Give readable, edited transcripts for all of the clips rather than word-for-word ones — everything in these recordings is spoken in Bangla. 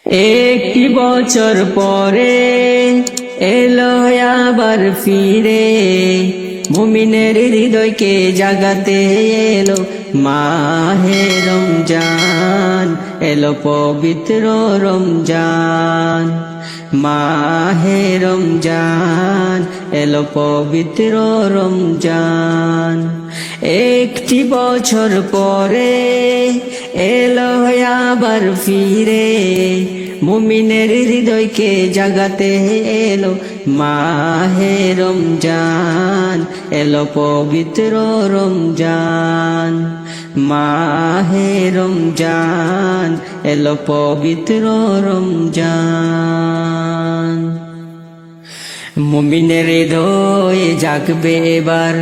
একটি বছর পরে এলো আবার ফিরে, মুমিনের হৃদয়কে জাগাতে এলো মাহে রমজান, এলো পবিত্র রমজান। মাহে রমজান, এলো পবিত্র রমজান। একটি বছর পরে এলো আবার ফিরে, মুমিনের হৃদয়কে জাগাতে এলো মাহে রমজান, এলো পবিত্র রমজান। মাহে রমজান, এলো পবিত্র রমজান। মুমিনের হৃদয়ে জাগবে এবার,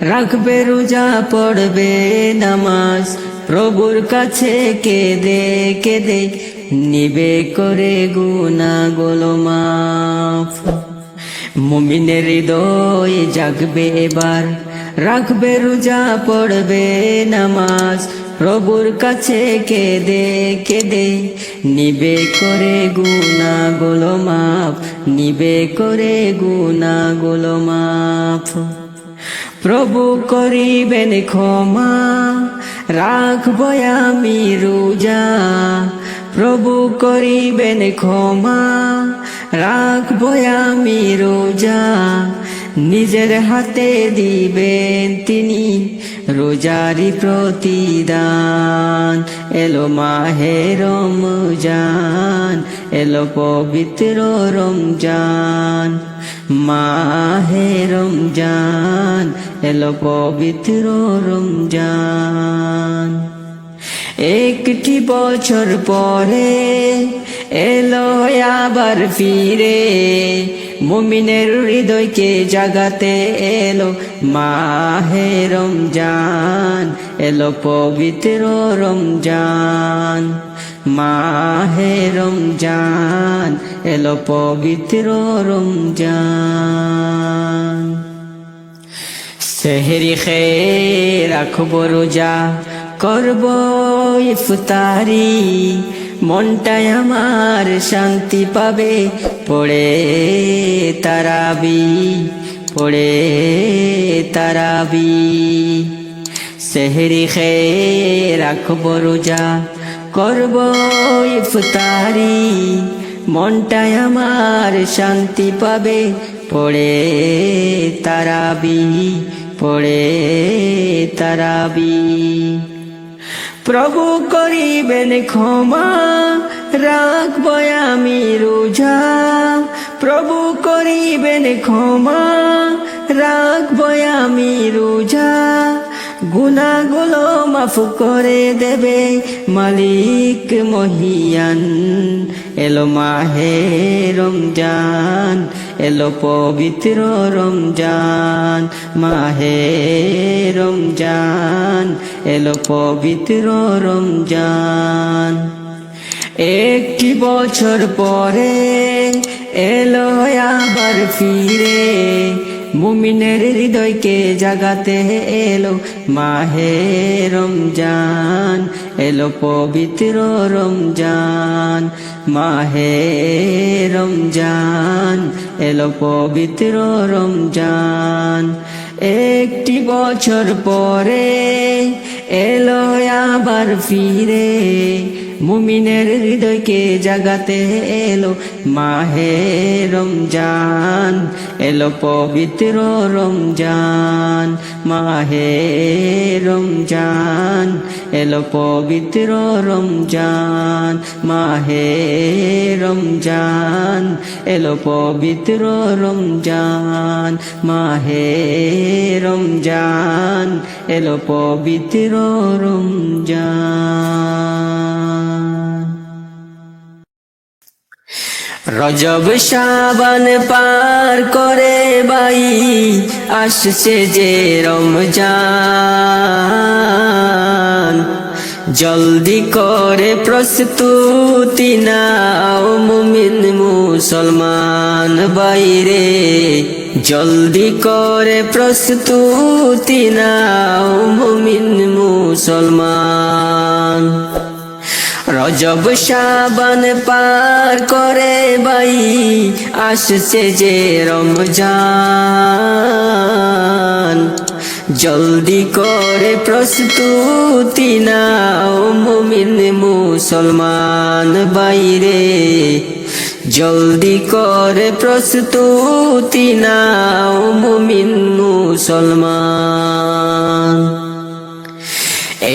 রাখবে রোজা, পড়বে নামাজ, প্রভুর কাছে কেঁদে কেঁদে নিবে করে গুনাহগুলো মাফ। মুমিনের হৃদয়ে জাগবে এবার, রাখবে রোজা, পড়বে নামাজ, প্রভুর কাছে কেঁদে কেঁদে নিবে করে গুনাহগুলো মাফ, নিবে করে গুনাহগুলো মাফ। প্রভু করিবেন ক্ষমা, রাখবো আমি রোজা। প্রভু করিবেন ক্ষমা, রাখবো আমি রোজা। নিজের হাতে দিবেন তিনি রোজারি প্রতিদান। এলো মাহে রমজান, এলো পবিত্র রমজান। মাহে রমজান, এলো পবিত্র রমজান। একটি বছর পরে এলো আবার ফিরে, মুমিনের হৃদয়কে জাগাতে এলো মাহে রমজান, এলো পবিত্র রমজান। মাহে রমজান, এলো পবিত্র রমজান। সেহরি খেয়ে রাখবো রোজা, করবো ইফতারি, মনটাই আমার শান্তি পাবে পড়ে তারাবি, পড়ে তারাবি। সেহরি খেয়ে রাখবো রোজা, করবো ইফতারি, মনটাই আমার শান্তি পাবে পড়ে তারাবি, পড়ে তারাবি। প্রভু করিবেন ক্ষমা, রাখবো আমি রোজা। প্রভু করিবেন ক্ষমা, রাখবো আমি রোজা। গুনাহগুলো মাফ করে দেবে মালিক মহিয়ান। এলো মাহে রমজান, এলো পবিত্র রমজান। মাহে রমজান, এলো পবিত্র রমজান। একটি বছর পরে এলো আবার ফিরে, মুমিনের হৃদয়কে জাগাতে এলো মাহে রমজান, এলো পবিত্র রমজান। মাহে রমজান, এলো পবিত্র রমজান। একটি বছর পরে এলো আবার ফিরে, মুমিনের হৃদয়কে জাগাতে এলো মাহে রমজান, এলো পবিত্র রমজান। মাহে রমজান, এলো পবিত্র রমজান। মাহে রমজান, এলো পবিত্র রমজান। মাহে রমজান, এলো পবিত্র রমজান। রজব শাবান পার করে ভাই, আসছে যে রমজান। জলদি করে প্রস্তুতি নাও মুমিন মুসলমান বাইরে, জলদি করে প্রস্তুতি নাও মুমিন মুসলমান। রজব শাবান পার করে ভাই আসছে যে রমজান, জলদি করে প্রস্তুতি নাও মুমিন মুসলমান বাইরে, জলদি করে প্রস্তুতি নাও মুমিন মুসলমান।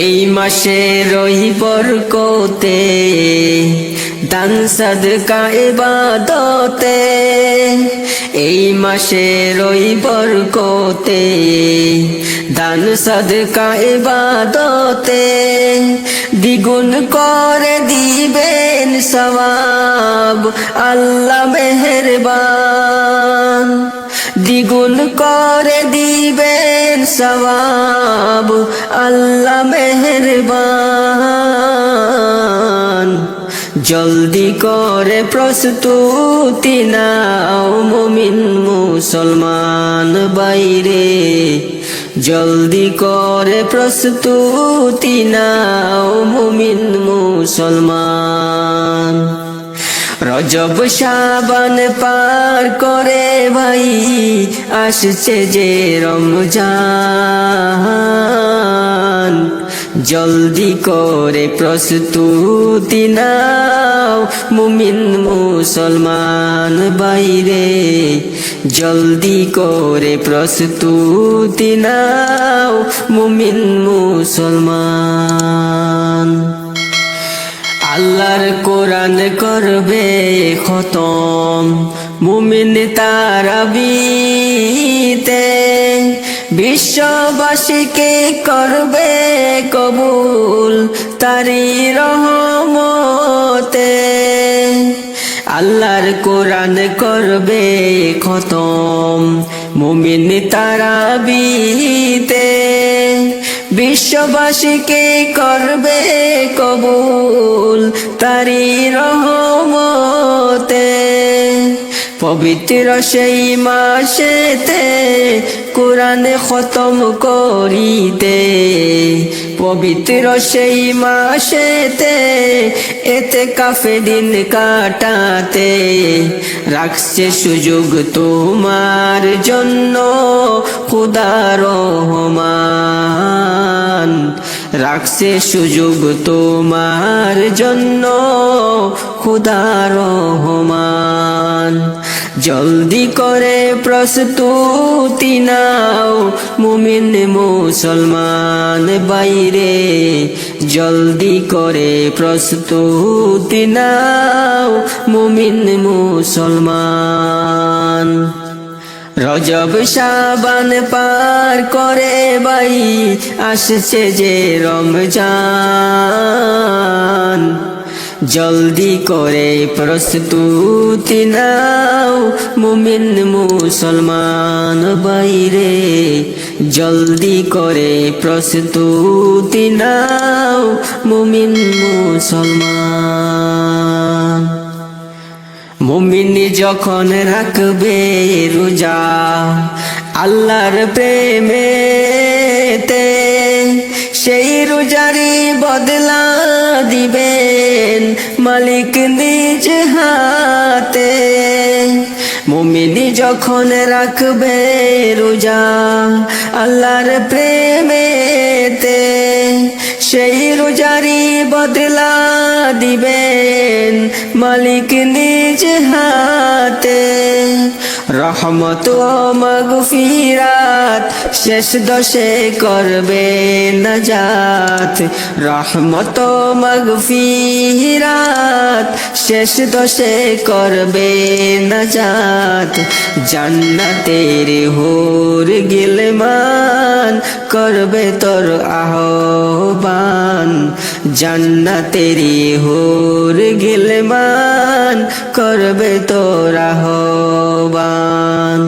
এই মাসে রহি বরকতে দান সাদকা ইবাদতে, এই মাসে রহি বরকতে দান সাদকা ইবাদতে, দ্বিগুণ করে দিবেন সওয়াব আল্লাহ মেহেরবান, দ্বিগুণ করে দিবেন সওয়াব আল্লাহ মেহেরবান। জলদি করে প্রস্তুতি নাও মুমিন মুসলমান বাইরে, জলদি করে প্রস্তুতি নাও মুমিন মুসলমান। রজব শাবান পার করে ভাই আসছে যে রমজান, জলদি করে প্রস্তুতি নাও মুমিন মুসলমান বাইরে, জলদি করে প্রস্তুতি নাও মুমিন মুসলমান। আল্লাহর কোরআন করবে খতম মুমিন তারাবিতে, বিশ্ববাসীকে করবে কবুল তারি রহমতে। আল্লাহর কোরআন করবে খতম মুমিন তারাবিতে, বিশ্ববাসীকে করবে কবুল তারি রহমতে। পবিত্র সেই মাসেতে কোরআন খতম করিতে, পবিত্র সেই মাসেতে ইতিকাফে দিন কাটাতে, রাখছে সুযোগ তোমার জন্য খোদা রহমান, রাখছে সুযোগ তোমার জন্য খোদা রহমান। জলদি করে প্রস্তুতি নাও মুমিন মুসলমান বাইরে, জলদি করে প্রস্তুতি নাও মুমিন মুসলমান। রজব শাবান পার করে ভাই আসছে যে রমজান, জলদি করে প্রস্তুতি নাও মুমিন মুসলমান বাইরে, জলদি করে প্রস্তুতি নাও মুমিন মুসলমান। মুমিন যখন রাখবে রোজা আল্লাহর প্রেমেতে, সেই রোজারি বদলা দিবেন মালিক নিজ হাতে। মুমিন যখন রাখবে রোজা আল্লাহর প্রেমেতে, সেই রোজারি বদলা দিবেন মালিক নিজ হাতে। রহমত ও মাগফিরাত শেষ দশে করবে নাজাত, রহমত ও মাগফিরাত শেষ দশে করবে নাজাত। জান্নাতের হুর গিলমান করবে তোর আহ্বান, জান্নাতের হুর গিলমান করবে তোর আহ্বান।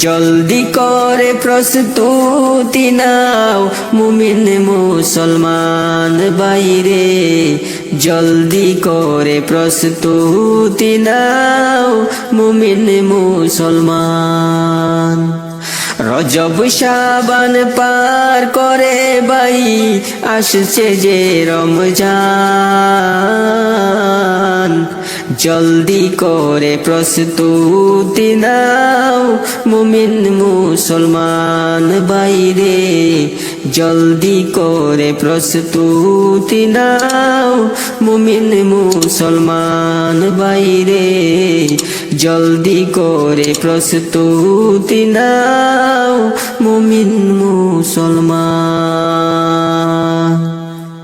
জলদি করে প্রস্তুতি নাও মুমিন মুসলমান বাইরে, জলদি করে প্রস্তুতি নাও মুমিন মুসলমান। রজব শাবান পার করে ভাই আসছে যে রমজান, জলদি করে প্রস্তুতি নাও মুমিন মুসলমান বাইরে, জলদি করে প্রস্তুতি নাও মুমিন মুসলমান বাইরে, জলদি করে প্রস্তুতি নাও মুমিন মুসলমান।